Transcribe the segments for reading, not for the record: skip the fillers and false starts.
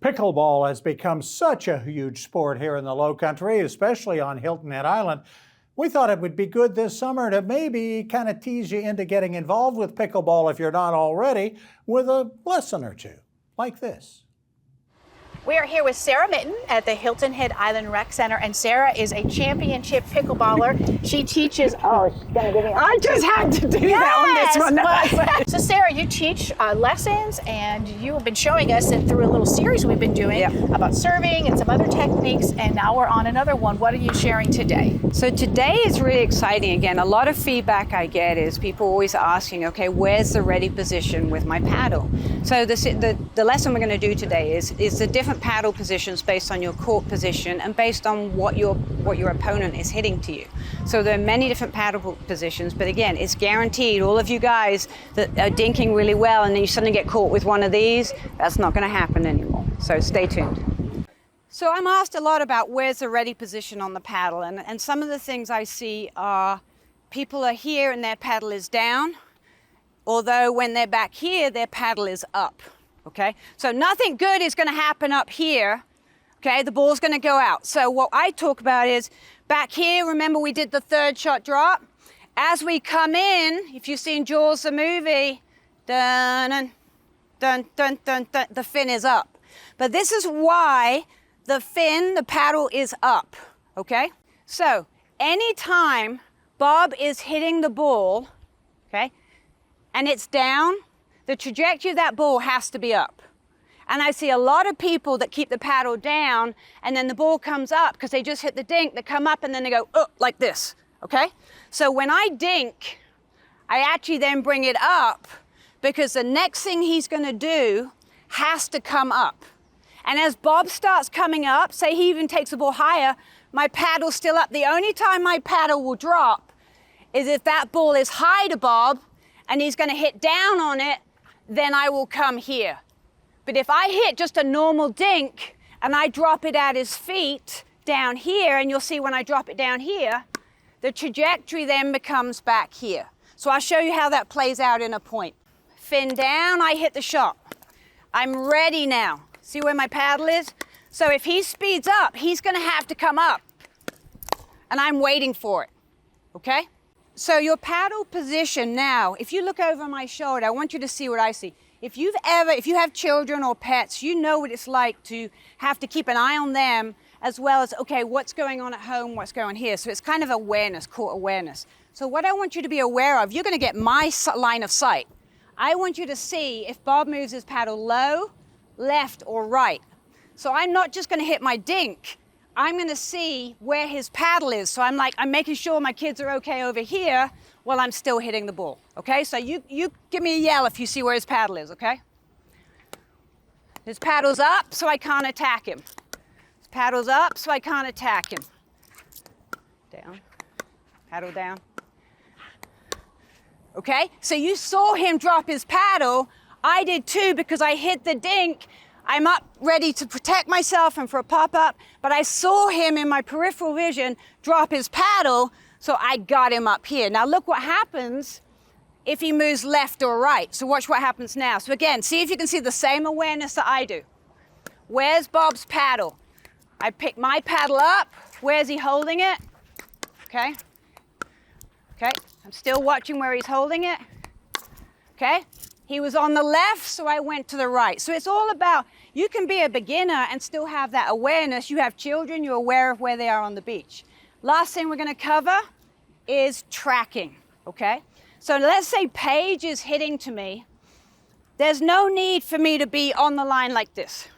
Pickleball has become such a huge sport here in the Lowcountry, especially on Hilton Head Island. We thought it would be good this summer to maybe kind of tease you into getting involved with pickleball if you're not already, with a lesson or two, like this. We are here with Sarah.Mitten at the Hilton Head Island Rec Center, and Sarah is a championship pickleballer. She teaches. Oh, she's gonna give me. I just had to do that on this one. So, Sarah, you teach lessons, and you have been showing us and through a little series we've been doing about serving and some other techniques. And now we're on another one. What are you sharing today? So today is really exciting. Again, a lot of feedback I get is people always asking, okay, where's the ready position with my paddle? So the lesson we're going to do today is the different paddle positions based on your court position and based on what your opponent is hitting to you. So there are many different paddle positions, but again, it's guaranteed. All of you guys that are dinking really well and then you suddenly get caught with one of these, that's not going to happen anymore. So stay tuned. So I'm asked a lot about where's the ready position on the paddle, and some of the things I see are people are here and their paddle is down, although when they're back here, their paddle is up. Okay, so nothing good is going to happen up here. Okay, the ball's going to go out. So what I talk about is back here, remember we did the third shot drop? As we come in, if you've seen Jaws the movie, dun, dun, dun, dun, dun, the fin is up. But this is why the fin, the paddle is up, okay? So anytime Bob is hitting the ball, okay, and it's down, the trajectory of that ball has to be up. And I see a lot of people that keep the paddle down and then the ball comes up because they just hit the dink, they come up and then they go, oh, like this, okay? So when I dink, I actually then bring it up because the next thing he's gonna do has to come up. And as Bob starts coming up, say he even takes the ball higher, my paddle's still up. The only time my paddle will drop is if that ball is high to Bob and he's gonna hit down on it, then I will come here. But if I hit just a normal dink and I drop it at his feet down here, and you'll see when I drop it down here, the trajectory then becomes back here. So I'll show you how that plays out in a point. Fin down, I hit the shot. I'm ready now. See where my paddle is? So if he speeds up, he's gonna have to come up. And I'm waiting for it, okay? So your paddle position now, if you look over my shoulder, I want you to see what I see. If you have children or pets, you know what it's like to have to keep an eye on them as well as, okay, what's going on at home, what's going on here. So it's kind of awareness, court awareness. So what I want you to be aware of, you're gonna get my line of sight. I want you to see if Bob moves his paddle low, left, or right. So I'm not just gonna hit my dink, I'm gonna see where his paddle is. So I'm making sure my kids are okay over here while I'm still hitting the ball, okay? So you give me a yell if you see where his paddle is, okay? His paddle's up, so I can't attack him. His paddle's up, so I can't attack him. Down, paddle down. Okay, so you saw him drop his paddle. I did too because I hit the dink. I'm up ready to protect myself and for a pop-up, but I saw him in my peripheral vision drop his paddle, so I got him up here. Now look what happens if he moves left or right. So watch what happens now. So again, see if you can see the same awareness that I do. Where's Bob's paddle? I pick my paddle up. Where's he holding it? Okay. Okay, I'm still watching where he's holding it. Okay. He was on the left, so I went to the right. So it's all about, you can be a beginner and still have that awareness. You have children, you're aware of where they are on the beach. Last thing we're gonna cover is tracking, okay? So let's say Paige is hitting to me. There's no need for me to be on the line like this.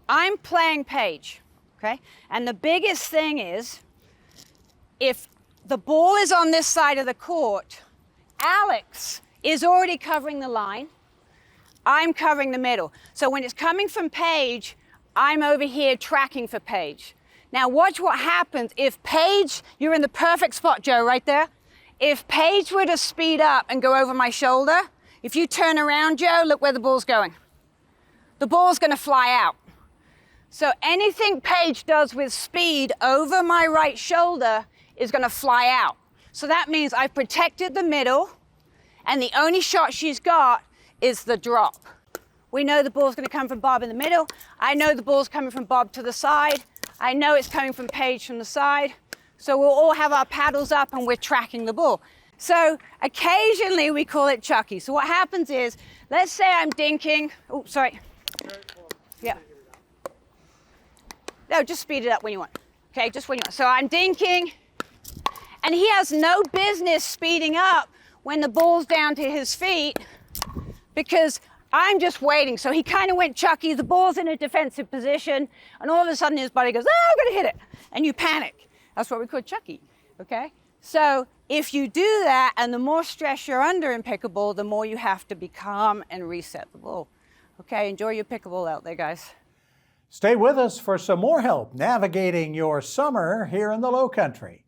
I'm playing Paige, okay? And the biggest thing is, if the ball is on this side of the court, Alex is already covering the line. I'm covering the middle. So when it's coming from Paige, I'm over here tracking for Paige. Now watch what happens if Paige, you're in the perfect spot, Joe, right there. If Paige were to speed up and go over my shoulder, if you turn around, Joe, look where the ball's going. The ball's gonna fly out. So anything Paige does with speed over my right shoulder is gonna fly out. So that means I've protected the middle, and the only shot she's got is the drop. We know the ball's going to come from Bob in the middle. I know the ball's coming from Bob to the side. I know it's coming from Paige from the side. So we'll all have our paddles up and we're tracking the ball. So occasionally we call it Chucky. So what happens is, let's say I'm dinking. Oh, sorry. Yeah. No, just speed it up when you want. Okay, just when you want. So I'm dinking, and he has no business speeding up when the ball's down to his feet because I'm just waiting. So he kind of went Chucky, the ball's in a defensive position, and all of a sudden his buddy goes, oh, I'm gonna hit it. And you panic. That's what we call Chucky, okay? So if you do that, and the more stress you're under in pickleball, the more you have to be calm and reset the ball. Okay, enjoy your pickleball out there, guys. Stay with us for some more help navigating your summer here in the Lowcountry.